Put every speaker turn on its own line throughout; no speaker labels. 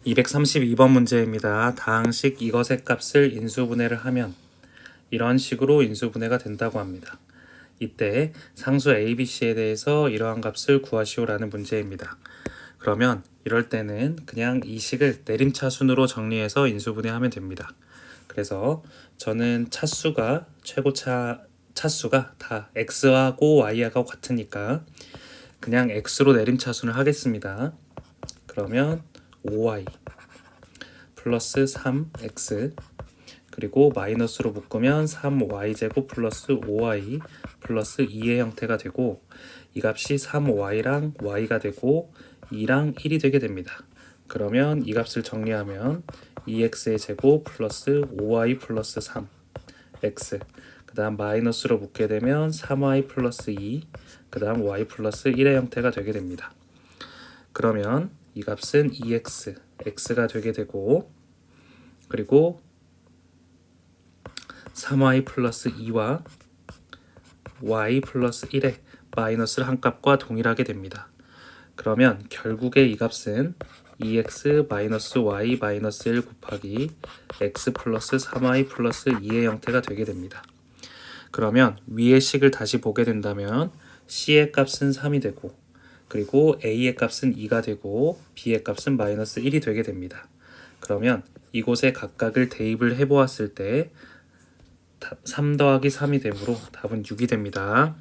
232번 문제입니다. 다항식 이것의 값을 인수분해를 하면 이런 식으로 인수분해가 된다고 합니다. 이때 상수 ABC에 대해서 이러한 값을 구하시오라는 문제입니다. 그러면 이럴 때는 그냥 이 식을 내림차순으로 정리해서 인수분해하면 됩니다. 그래서 저는 최고차 차수가 다 x하고 y하고 같으니까 그냥 x로 내림차순을 하겠습니다. 그러면 5y 플러스 3x 그리고 마이너스로 묶으면 3y제곱 플러스 5y 플러스 2의 형태가 되고 이 값이 3y랑 y가 되고 2랑 1이 되게 됩니다. 그러면 이 값을 정리하면 2x의 제곱 플러스 5y 플러스 3x 그 다음 마이너스로 묶게 되면 3y 플러스 2 그 다음 y 플러스 1의 형태가 되게 됩니다. 그러면 이 값은 2x, x가 되게 되고 그리고 3y 플러스 2와 y 플러스 1의 마이너스를 한 값과 동일하게 됩니다. 그러면 결국에 이 값은 2x 마이너스 y 마이너스 1 곱하기 x 플러스 3y 플러스 2의 형태가 되게 됩니다. 그러면 위의 식을 다시 보게 된다면 c의 값은 3이 되고 그리고 a의 값은 2가 되고 b의 값은 마이너스 1이 되게 됩니다. 그러면 이곳에 각각을 대입을 해보았을 때 3 더하기 3이 되므로 답은 6이 됩니다.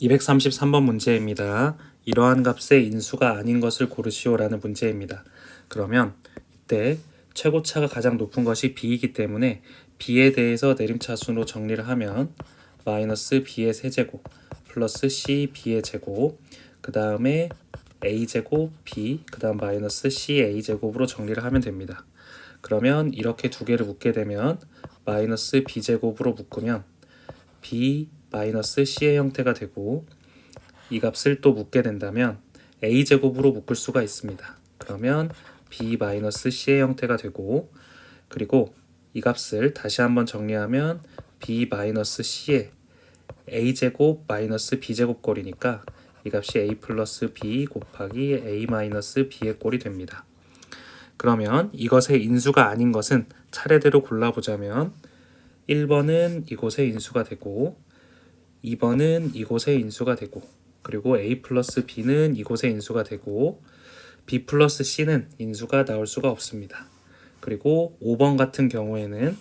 233번 문제입니다. 이러한 값의 인수가 아닌 것을 고르시오라는 문제입니다. 그러면 이때 최고차가 가장 높은 것이 b이기 때문에 b에 대해서 내림차순으로 정리를 하면 마이너스 b의 세제곱 플러스 c b의 제곱 그 다음에 a제곱 b 그 다음 마이너스 c a제곱으로 정리를 하면 됩니다. 그러면 이렇게 두 개를 묶게 되면 마이너스 b제곱으로 묶으면 b 마이너스 c의 형태가 되고 이 값을 또 묶게 된다면 a제곱으로 묶을 수가 있습니다. 그러면 b 마이너스 c의 형태가 되고 그리고 이 값을 다시 한번 정리하면 b 마이너스 c의 a제곱 마이너스 b제곱 꼴이니까 이 값이 a 플러스 b 곱하기 a 마이너스 b의 꼴이 됩니다. 그러면 이것의 인수가 아닌 것은 차례대로 골라보자면 1번은 이곳의 인수가 되고 2번은 이곳의 인수가 되고 그리고 a 플러스 b는 이곳의 인수가 되고 b 플러스 c는 인수가 나올 수가 없습니다. 그리고 5번 같은 경우에는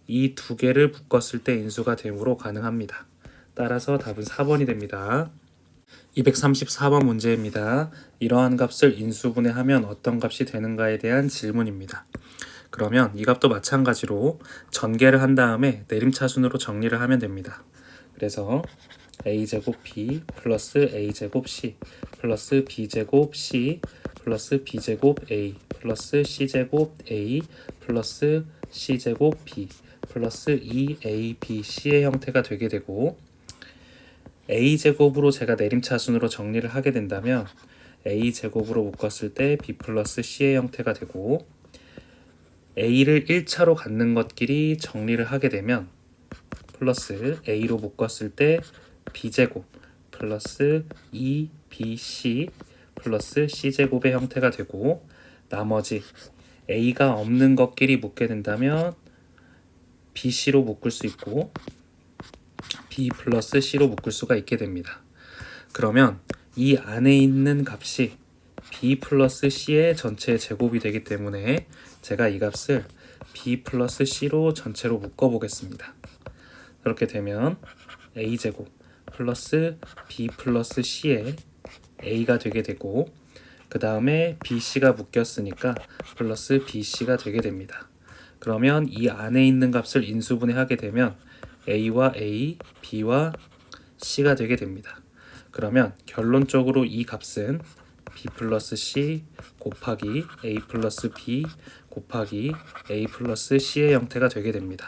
이 두 개를 묶었을 때 인수가 되므로 가능합니다. 따라서 답은 4번이 됩니다. 234번 문제입니다. 이러한 값을 인수분해하면 어떤 값이 되는가에 대한 질문입니다. 그러면 이 값도 마찬가지로 전개를 한 다음에 내림차순으로 정리를 하면 됩니다. 그래서 a제곱 b 플러스 a제곱 c 플러스 b제곱 c 플러스 b제곱 a 플러스 c제곱 a 플러스 c제곱 b 플러스 2abc의 형태가 되게 되고 a제곱으로 제가 내림차순으로 정리를 하게 된다면 a제곱으로 묶었을 때 b 플러스 c의 형태가 되고 a를 1차로 갖는 것끼리 정리를 하게 되면 플러스 a로 묶었을 때 b제곱 플러스 2bc 플러스 c제곱의 형태가 되고 나머지 a가 없는 것끼리 묶게 된다면 bc로 묶을 수 있고 b 플러스 c로 묶을 수가 있게 됩니다. 그러면 이 안에 있는 값이 b 플러스 c의 전체 제곱이 되기 때문에 제가 이 값을 b 플러스 c로 전체로 묶어 보겠습니다. 그렇게 되면 a제곱 플러스 b 플러스 c의 a가 되게 되고 그 다음에 bc가 묶였으니까 플러스 bc가 되게 됩니다. 그러면 이 안에 있는 값을 인수분해하게 되면 a와 a, b와 c가 되게 됩니다. 그러면 결론적으로 이 값은 b 플러스 c 곱하기 a 플러스 b 곱하기 a 플러스 c의 형태가 되게 됩니다.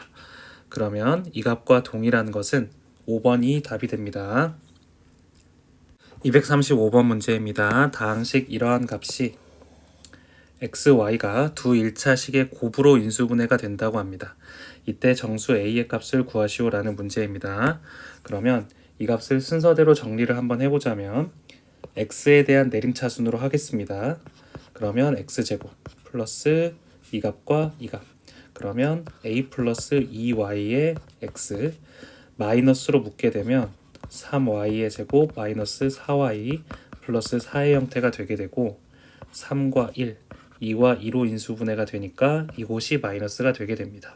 그러면 이 값과 동일한 것은 5번이 답이 됩니다. 235번 문제입니다. 다항식 이러한 값이 x, y가 두 1차식의 곱으로 인수분해가 된다고 합니다. 이때 정수 a의 값을 구하시오라는 문제입니다. 그러면 이 값을 순서대로 정리를 한번 해보자면 x에 대한 내림차순으로 하겠습니다. 그러면 x제곱 플러스 이 값과 이 값. 그러면 a 플러스 2y의 x 마이너스로 묶게 되면 3y의 제곱 마이너스 4y 플러스 4의 형태가 되게 되고 3과 1, 2와 2로 인수분해가 되니까 이곳이 마이너스가 되게 됩니다.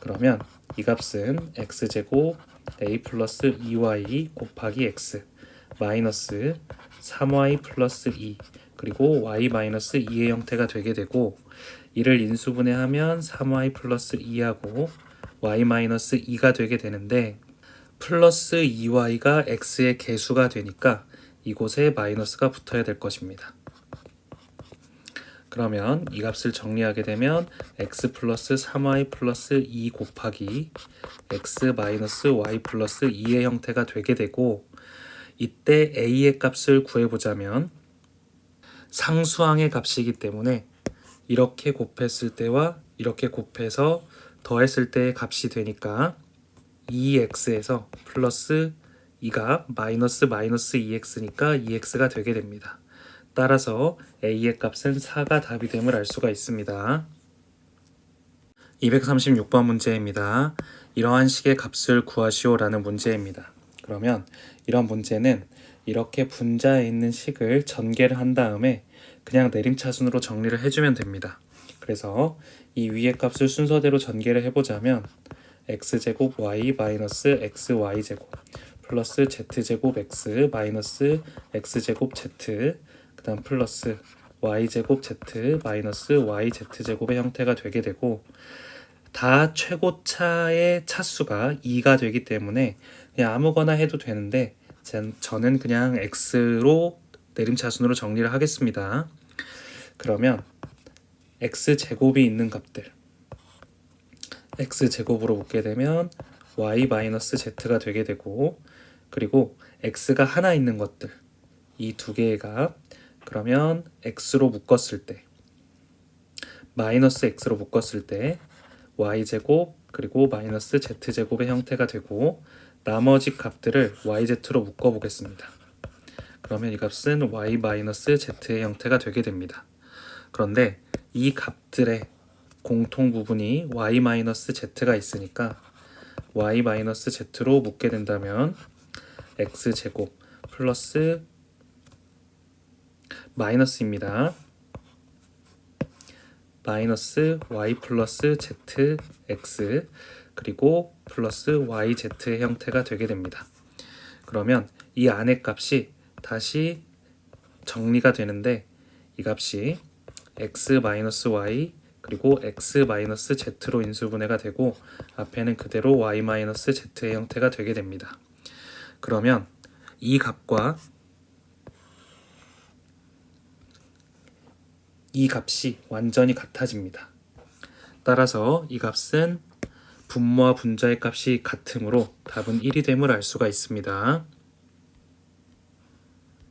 그러면 이 값은 x제곱 a 플러스 2y 곱하기 x 마이너스 3y 플러스 2 그리고 y 마이너스 2의 형태가 되게 되고 이를 인수분해하면 3y 플러스 2하고 y 마이너스 2가 되게 되는데 플러스 2y가 x의 개수가 되니까 이곳에 마이너스가 붙어야 될 것입니다. 그러면 이 값을 정리하게 되면 x 플러스 3y 플러스 2 곱하기 x 마이너스 y 플러스 2의 형태가 되게 되고 이때 a의 값을 구해보자면 상수항의 값이기 때문에 이렇게 곱했을 때와 이렇게 곱해서 더했을 때의 값이 되니까 2x에서 플러스 2가 마이너스 2x니까 2x가 되게 됩니다. 따라서 a의 값은 4가 답이 됨을 알 수가 있습니다. 236번 문제입니다. 이러한 식의 값을 구하시오 라는 문제입니다. 그러면 이런 문제는 이렇게 분자에 있는 식을 전개를 한 다음에 그냥 내림차순으로 정리를 해주면 됩니다. 그래서 이 위의 값을 순서대로 전개를 해보자면 x제곱 y 마이너스 xy제곱 플러스 z제곱 x 마이너스 x제곱 z 그 다음 플러스 y제곱 z 마이너스 yz제곱의 형태가 되게 되고 다 최고차의 차수가 2가 되기 때문에 그냥 아무거나 해도 되는데 저는 그냥 x로 내림차순으로 정리를 하겠습니다. 그러면 x제곱이 있는 값들 x제곱으로 묶게 되면 y 마이너스 z가 되게 되고 그리고 x가 하나 있는 것들 이 두 개의 값 그러면 x로 묶었을 때 마이너스 x로 묶었을 때 y제곱 그리고 마이너스 z제곱의 형태가 되고 나머지 값들을 yz로 묶어 보겠습니다. 그러면 이 값은 y 마이너스 z의 형태가 되게 됩니다. 그런데 이 값들의 공통 부분이 y 마이너스 z가 있으니까 y 마이너스 z로 묶게 된다면 x제곱 플러스 마이너스입니다. 마이너스 y 플러스 z x 그리고 플러스 yz의 형태가 되게 됩니다. 그러면 이 안의 값이 다시 정리가 되는데 이 값이 x 마이너스 y 그리고 x 마이너스 z로 인수분해가 되고 앞에는 그대로 y 마이너스 z의 형태가 되게 됩니다. 그러면 이 값과 이 값이 완전히 같아집니다. 따라서 이 값은 분모와 분자의 값이 같으므로 답은 1이 됨을 알 수가 있습니다.